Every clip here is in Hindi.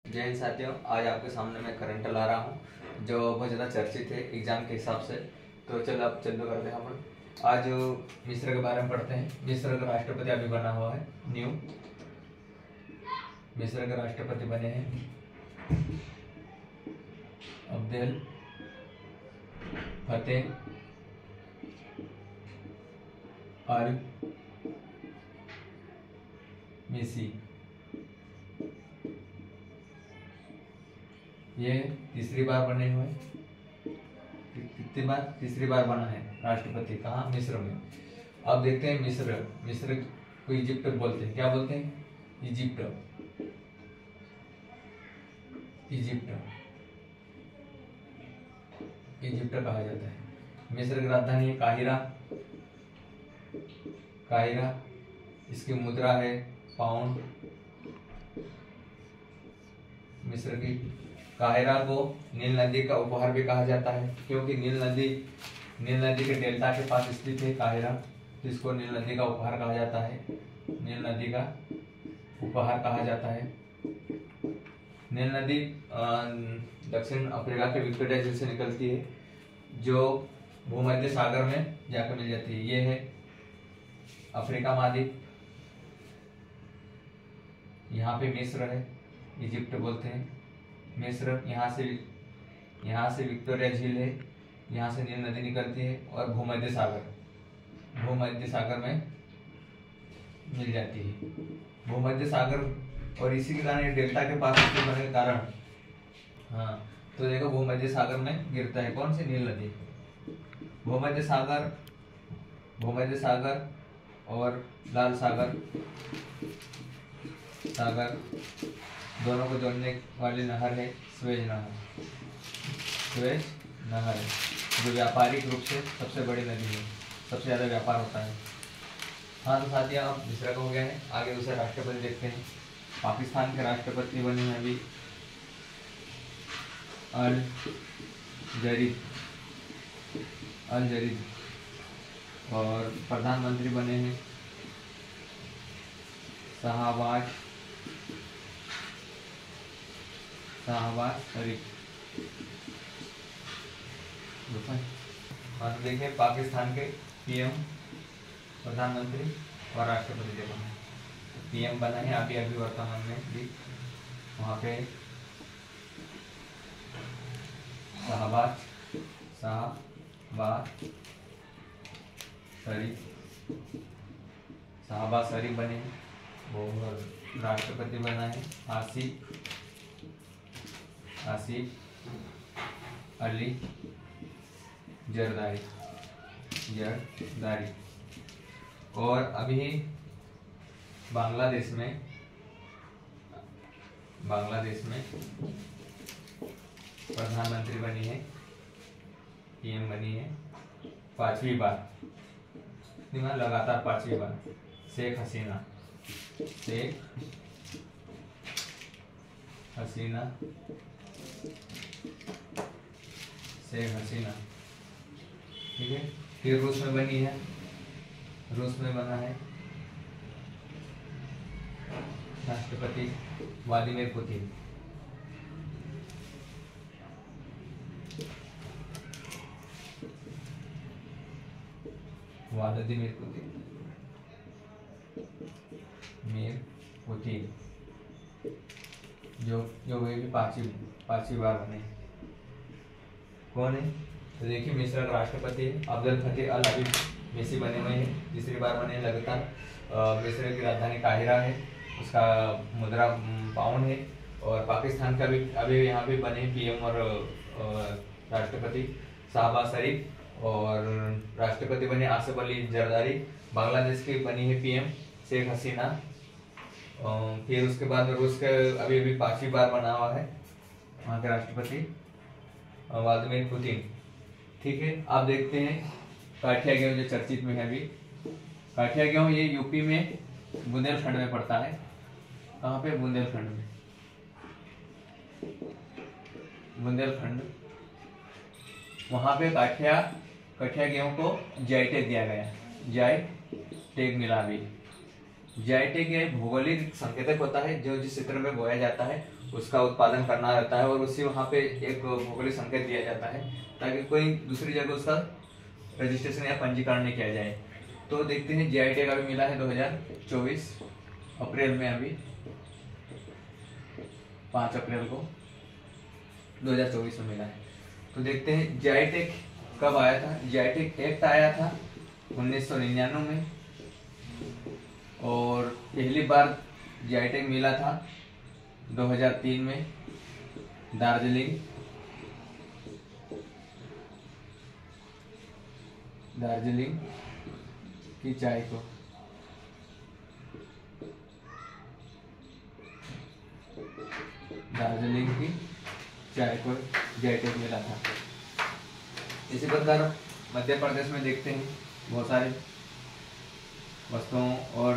जय हिंद साथियों, आज आपके सामने मैं करंट ला रहा हूँ जो बहुत ज़्यादा चर्चित है एग्जाम के हिसाब से। तो चलो अब चलो करते हैं हम आज मिस्र के बारे में पढ़ते हैं। मिस्र का राष्ट्रपति अभी बना हुआ है न्यू। मिस्र के राष्ट्रपति बने हैं अब्देल फतेह अल मिसी। ये तीसरी बार बने हुए। कितनी बार? तीसरी बार बना है राष्ट्रपति। कहाँ? मिस्र में। अब देखते हैं मिस्र को इजिप्ट बोलते हैं। क्या बोलते हैं? इजिप्ट। इजिप्ट कहा जाता है। मिस्र की राजधानी है काहिरा। इसकी मुद्रा है पाउंड। मिस्र की काहिरा को नील नदी का उपहार भी कहा जाता है, क्योंकि नील नदी के डेल्टा के पास स्थित है काहिरा, जिसको नील नदी का उपहार कहा जाता है। नील नदी का उपहार कहा जाता है। नील नदी दक्षिण अफ्रीका के विक्टोरिया झील से निकलती है, जो भूमध्य सागर में जाकर मिल जाती है। ये है अफ्रीका महाद्वीप। यहाँ पे मिस्र है, इजिप्ट बोलते हैं। मिस्र यहाँ से विक्टोरिया झील है, यहाँ से नील नदी निकलती है और भूमध्य सागर में मिल जाती है। भूमध्य सागर और इसी के कारण डेल्टा के पास होने के कारण, हाँ तो देखो भूमध्य सागर में गिरता है कौन सी? नील नदी। भूमध्य सागर और लाल सागर दोनों को जोड़ने वाली नहर है स्वेज नहर है, जो व्यापारिक रूप से सबसे बड़ी नदी है, सबसे ज्यादा व्यापार होता है। हाँ तो साथियों, अब मिस्र का हो गया है। आगे दूसरे राष्ट्रपति देखते हैं। पाकिस्तान के राष्ट्रपति बने हैं अभी अल जरीद और प्रधानमंत्री बने हैं शाहबाज शरीफ। हाँ तो देखिए, पाकिस्तान के पीएम, प्रधानमंत्री और राष्ट्रपति जो बने। पीएम बना है अभी वर्तमान में भी, वहाँ पे शाहबाज शरीफ बने हैं। वो राष्ट्रपति बना है आसिफ अली जरदारी। और अभी बांग्लादेश में प्रधानमंत्री बनी है, पीएम बनी है 5वीं बार, लगातार 5वीं बार, शेख हसीना। ठीक है। फिर रूस में बनी है, रूस में बना है राष्ट्रपति व्लादिमीर पुतिन। जो वे भी 5वीं बार बने। कौन है? तो देखिए, मिस्र का राष्ट्रपति अब्देल फतेह अल मिसी बने हुए हैं, तीसरी बार बने हैं लगातार। मिस्र की राजधानी काहिरा है, उसका मुद्रा पाउंड है। और पाकिस्तान का भी अभी यहाँ पे बने पीएम और राष्ट्रपति शाहबाज शरीफ, और राष्ट्रपति बने आसिफ अली जरदारी। बांग्लादेश की बनी है पीएम शेख हसीना। फिर उसके बाद रूस के अभी 5वीं बार बना हुआ है वहाँ के राष्ट्रपति व्लादिमीर पुतिन। ठीक है। आप देखते हैं काठिया गेहूं जो चर्चित में है अभी। काठिया गेहूं ये यूपी में बुंदेलखंड में पड़ता है। कहाँ पे? बुंदेलखंड। वहाँ पे काठिया गेहूं को जाई टैग दिया गया, जाई टैग मिला भी। जीआईटैग एक भौगोलिक संकेतक होता है जो जिस क्षेत्र में बोया जाता है उसका उत्पादन करना रहता है और उसी वहाँ पे एक भौगोलिक संकेत दिया जाता है ताकि कोई दूसरी जगह उसका रजिस्ट्रेशन या पंजीकरण नहीं किया जाए। तो देखते हैं जीआईटैग अभी मिला है 2024 अप्रैल में, अभी 5 अप्रैल को 2024 में मिला है। तो देखते हैं जीआईटैग कब आया था। जीआईटैग एक्ट आया था 1999 में और पहली बार जीआईटैग मिला था 2003 में दार्जिलिंग की चाय को। दार्जिलिंग की चाय को जीआईटैग मिला था। इसी प्रकार मध्य प्रदेश में देखते हैं बहुत सारे वस्तुओं और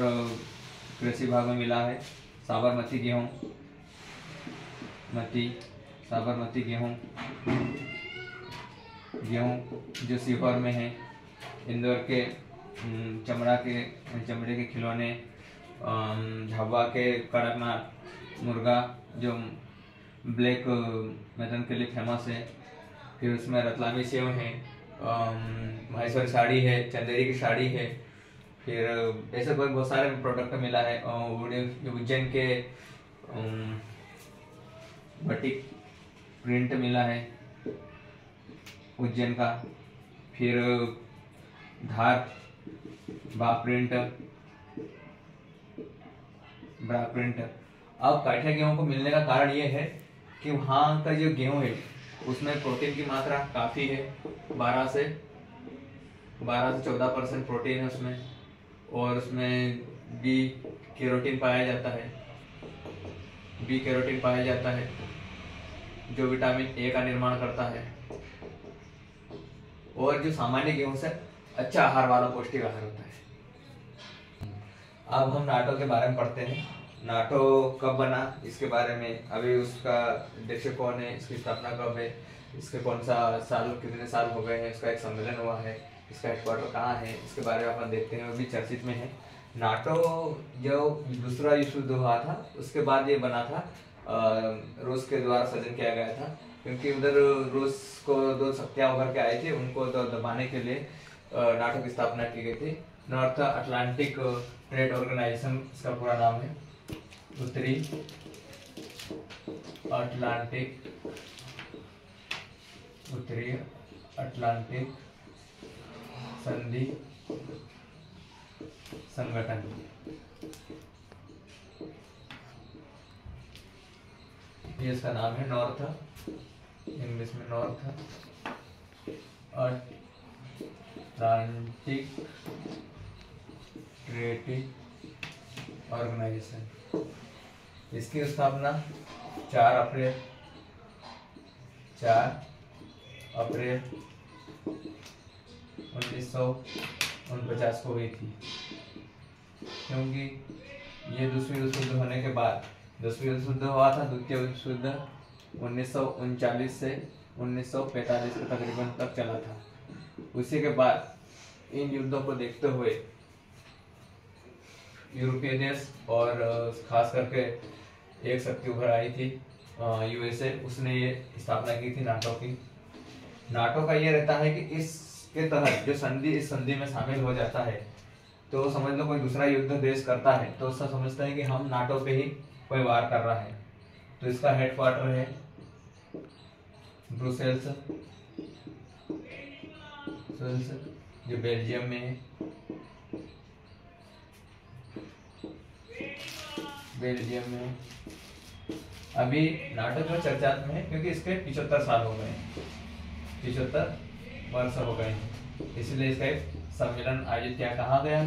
कृषि विभाग में मिला है। साबरमती गेहूं जो सीहोर में है। इंदौर के चमड़े के खिलौने, झाबुआ के कड़कनाथ मुर्गा जो ब्लैक मैथन के लिए फेमस है। फिर उसमें रतलामी सेव है, महेश्वरी साड़ी है, चंदेरी की साड़ी है। फिर ऐसे बहुत सारे प्रोडक्ट मिला है। उज्जैन के बटिक प्रिंट मिला है उज्जैन का। फिर धार ब्रा प्रिंट। अब काठिया गेहूं को मिलने का कारण ये है कि वहाँ का जो गेहूं है उसमें प्रोटीन की मात्रा काफ़ी है। 12 से 14% प्रोटीन है उसमें, और उसमें बी कैरोटीन पाया जाता है जो विटामिन ए का निर्माण करता है और जो सामान्य गेहूं से अच्छा आहार वाला पौष्टिक आहार होता है। अब हम नाटो के बारे में पढ़ते हैं। नाटो कब बना इसके बारे में, अभी उसका अध्यक्ष कौन है, इसकी स्थापना कब है, इसके कौन सा साल, कितने साल हो गए हैं, इसका एक सम्मेलन हुआ है, इसका हेडक्वार्टर कहाँ है, इसके बारे में अपन देखते हैं। वो भी चर्चित में है। नाटो जो दूसरा विश्व युद्ध हुआ था उसके बाद ये बना था, रूस के द्वारा सृजन किया गया था, क्योंकि उधर रूस को 2 शक्तियां उभर के आए थे, उनको दबाने के लिए नाटो की स्थापना की गई थी। नॉर्थ अटलांटिक ट्रेड ऑर्गेनाइजेशन इसका पूरा नाम है। उत्तरी अटलांटिक संधि संगठन। ये इसका नाम है नॉर्थ, इंग्लिश में नॉर्थ अटलांटिक ट्रेड ऑर्गेनाइजेशन। इसकी स्थापना 4 अप्रैल 1949 को हुई थी, क्योंकि ये दूसरी विश्व युद्ध होने के बाद, दूसरी विश्व युद्ध हुआ था, द्वितीय विश्व युद्ध 1939 से 1945 के तकरीबन तक चला था। उसी के बाद इन युद्धों को देखते हुए यूरोपीय देश और खास करके एक शक्ति उभर आई थी यूएसए, उसने ये स्थापना की थी नाटो की। नाटो का ये रहता है कि इसके तहत जो संधि, इस संधि में शामिल हो जाता है, तो समझ लो कोई दूसरा युद्ध देश करता है तो उसका समझता है कि हम नाटो पे ही कोई वार कर रहा है। तो इसका हेडक्वार्टर है ब्रुसेल्स, जो बेल्जियम में है। अभी नाटो जो चर्चा में है क्योंकि इसके 75 साल हो गए, 75 वर्ष हो गए हैं, इसलिए इसका एक सम्मेलन आयोजित कहाँ गया,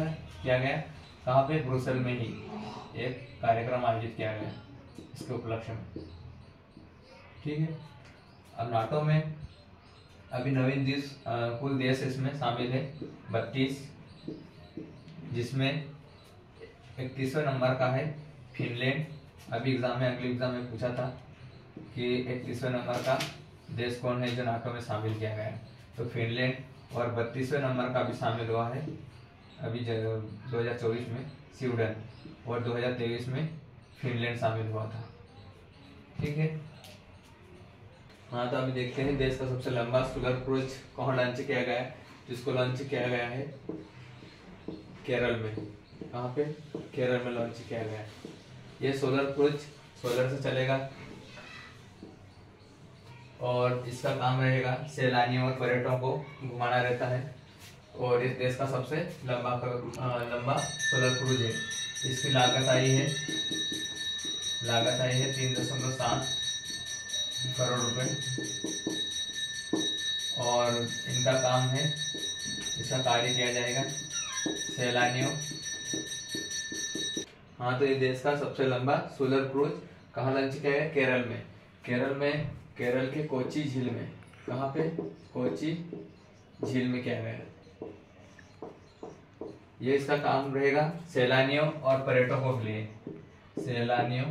कहाँ पे, ब्रुसेल में ही एक कार्यक्रम आयोजित किया गया इसके उपलक्ष्य में। ठीक है। अब नाटो में अभी नवीन देश, कुल देश इसमें शामिल है 32, जिसमें 31वें नंबर का है फिनलैंड। अभी अगले एग्जाम में पूछा था कि 31वें नंबर का देश कौन है जो नाटो में शामिल किया गया है, तो फिनलैंड। और 32वें नंबर का भी शामिल हुआ है, अभी 2024 में स्वीडन, और 2023 में फिनलैंड शामिल हुआ था। ठीक है। हाँ, तो अभी देखते हैं देश का सबसे लंबा सोलर क्रूज कहाँ लॉन्च किया गया है। जिसको लॉन्च किया गया है केरल में। कहाँ पे? केरल में लॉन्च किया गया है। ये सोलर क्रूज सोलर से चलेगा और इसका काम रहेगा सैलानियों और पर्यटकों को घुमाना रहता है, और इस देश का सबसे लंबा सोलर क्रूज है। इसकी लागत आई है 3.7 करोड़ रुपए, और इनका काम है, इसका कार्य किया जाएगा सैलानियों। हाँ, तो ये देश का सबसे लंबा सोलर क्रूज कहाँ लॉन्च किया है? केरल में केरल के कोच्चि झील में। कहाँ पे? कोच्चि झील में किया गया है। ये इसका काम रहेगा सैलानियों और पर्यटकों के लिए, सैलानियों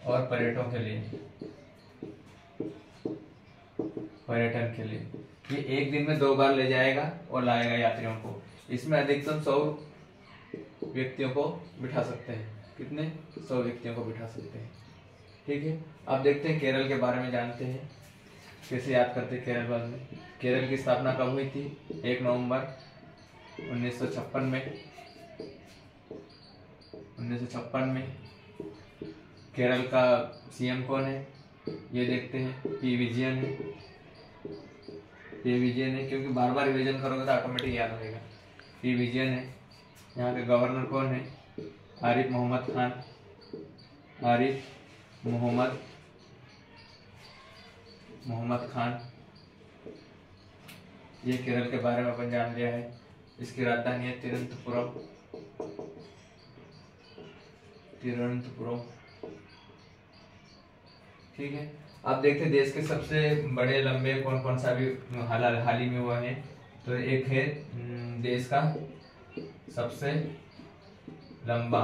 और पर्यटकों के लिए, पर्यटन के लिए। ये एक दिन में 2 बार ले जाएगा और लाएगा यात्रियों को। इसमें अधिकतम 100 व्यक्तियों को बिठा सकते हैं। कितने? 100 व्यक्तियों को बिठा सकते हैं। ठीक है। अब देखते हैं केरल के बारे में, जानते हैं कैसे याद करते हैं केरल बारे में। केरल की स्थापना कब हुई थी? 1 नवंबर 1956 में। 1956 में। केरल का सीएम कौन है? ये देखते हैं, पी विजयन है। पी विजयन है, क्योंकि बार बार रिवीजन करोगे तो ऑटोमेटिक याद रहेगा। पी विजयन है। यहाँ के गवर्नर कौन है? आरिफ मोहम्मद खान। आरिफ मोहम्मद खान। ये केरल के बारे में अपन जान लिया है। इसकी राजधानी है तिरुवनंतपुरम। ठीक है। अब देखते हैं देश के सबसे बड़े लंबे कौन कौन सा भी हाल ही में हुआ है। तो एक है देश का सबसे लंबा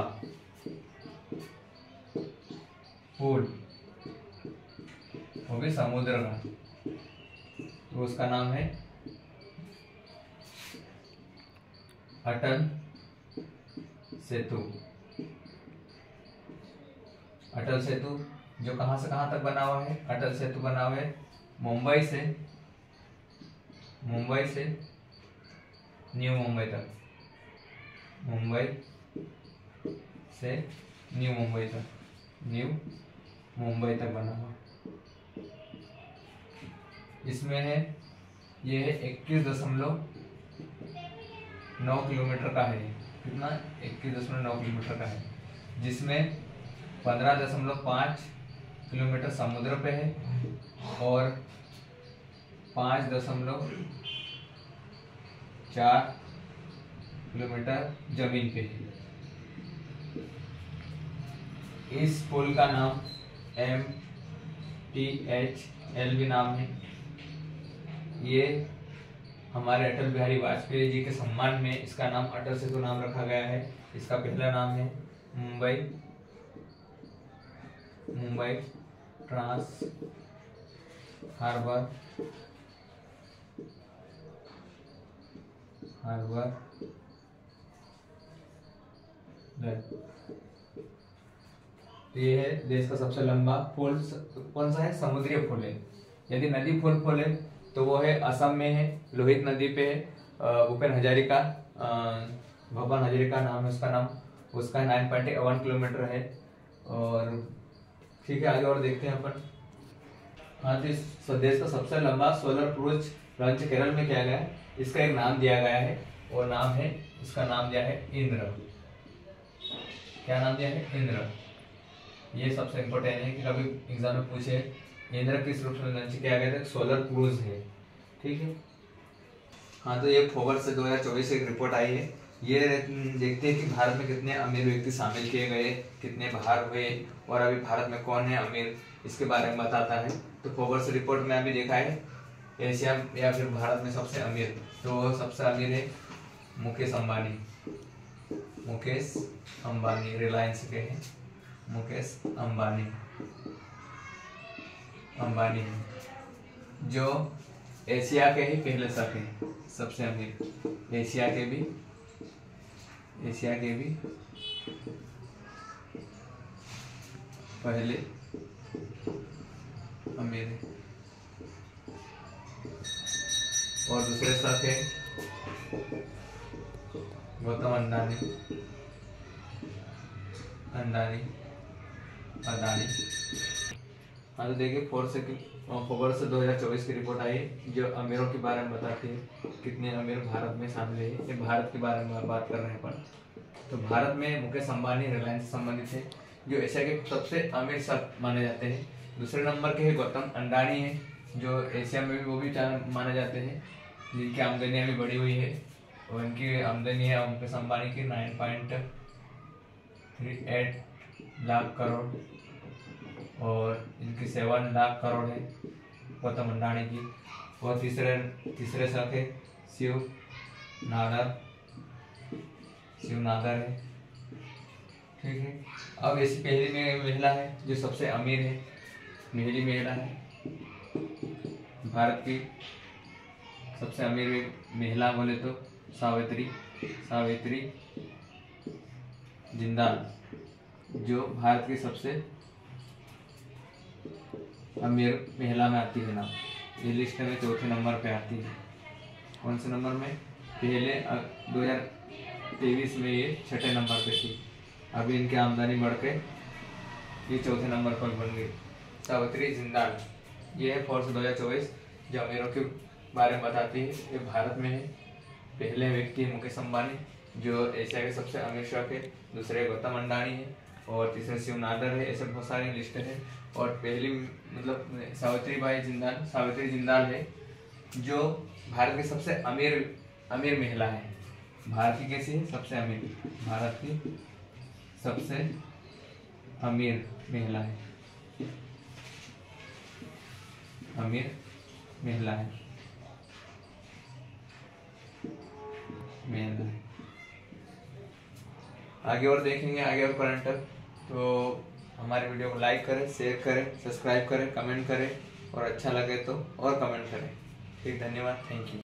पुल, वो भी समुद्र का, तो उसका नाम है अटल सेतु। अटल सेतु जो कहां से कहां तक बना हुआ है? अटल सेतु बना हुआ है मुंबई से न्यू मुंबई तक। मुंबई से न्यू मुंबई तक बना हुआ। इसमें है, ये है 21.9 किलोमीटर का है। कितना? 21.9 किलोमीटर का है, जिसमें 15.5 किलोमीटर समुद्र पे है और 5.4 किलोमीटर जमीन पे है। इस पुल का नाम MTHL भी नाम है। ये हमारे अटल बिहारी वाजपेयी जी के सम्मान में इसका नाम अटल सेतु नाम रखा गया है। इसका पहला नाम है मुंबई ट्रांस हार्बर ये है देश का सबसे लंबा पुल। कौन सा है? समुद्री पुल है। यदि नदी पुल है तो वो है असम में है, लोहित नदी पे है। भूपेन हजारिका नाम है उसका नाम। उसका 9.1 किलोमीटर है। और ठीक है, आगे और देखते हैं अपन। हाँ, तो इस देश का सबसे लंबा सोलर क्रूज लॉन्च केरल में किया गया है। इसका एक नाम दिया गया है, और इसका नाम दिया है इंद्र। क्या नाम दिया है? इंद्र। ये सबसे इम्पोर्टेंट है कि कभी एग्जाम में पूछे इंद्र किस रूप में लॉन्च किया गया था। सोलर क्रूज है। ठीक है। हाँ, तो ये अक्टूबर से 2024 से एक रिपोर्ट आई है। ये देखते हैं कि भारत में कितने अमीर व्यक्ति शामिल किए गए, कितने बाहर हुए, और अभी भारत में कौन है अमीर, इसके बारे में बताता है। तो फोर्ब्स रिपोर्ट में अभी देखा है एशिया या फिर भारत में सबसे अमीर, तो सबसे अमीर है मुकेश अंबानी। रिलायंस के हैं मुकेश अंबानी है, जो एशिया के ही पहले सबसे अमीर, एशिया के भी एशिया के भी पहले अमीर है। और दूसरे शख्स है गौतम अडानी। हाँ तो देखिए फोर्ब्स से 2024 की रिपोर्ट आई जो अमीरों के बारे में बताती है कितने अमीर भारत में शामिल है। ये भारत के बारे में बात कर रहे हैं अपन। तो भारत में मुकेश अंबानी रिलायंस से संबंधित है जो एशिया के सबसे अमीर शख्स माने जाते हैं। दूसरे नंबर के है गौतम अडानी है जो एशिया में भी वो भी माने जाते हैं जिनकी आमदनी भी बढ़ी हुई है। और इनकी आमदनी है मुकेश अंबानी की 9.38 लाख करोड़ और इनकी 7 लाख करोड़ है गौतम अडानी की। और तीसरे शख्स है शिव नागर है। ठीक है। अब ऐसी पहली महिला है जो सबसे अमीर है, पहली महिला है भारत की सबसे अमीर महिला बोले तो सावित्री जिंदाल जो भारत की सबसे अमीर महिला में आती है नाम। ये लिस्ट में चौथे नंबर पे आती है। कौन से नंबर में? पहले 2023 में ये छठे नंबर पे थी। अभी इनकी आमदनी बढ़ के ये चौथे नंबर पर बन गई। सावित्री जिंदाल ये है फोर्ब्स 2024 जो अमीरों के बारे में बताती है। ये भारत में है। पहले व्यक्ति मुकेश अंबानी जो एशिया के सबसे अमीर शख्स है। दूसरे गौतम अडानी है और तीसरे शिव नागर है। ऐसे बहुत सारी लिस्ट है। और पहली मतलब सावित्री जिंदाल है जो भारत की सबसे अमीर महिला है। भारत की कैसी है? सबसे अमीर। भारत की सबसे अमीर महिला है। आगे और देखेंगे आगे और करंट। तो हमारे वीडियो को लाइक करें, शेयर करें, सब्सक्राइब करें, कमेंट करें और अच्छा लगे तो और कमेंट करें। ठीक, धन्यवाद, थैंक यू।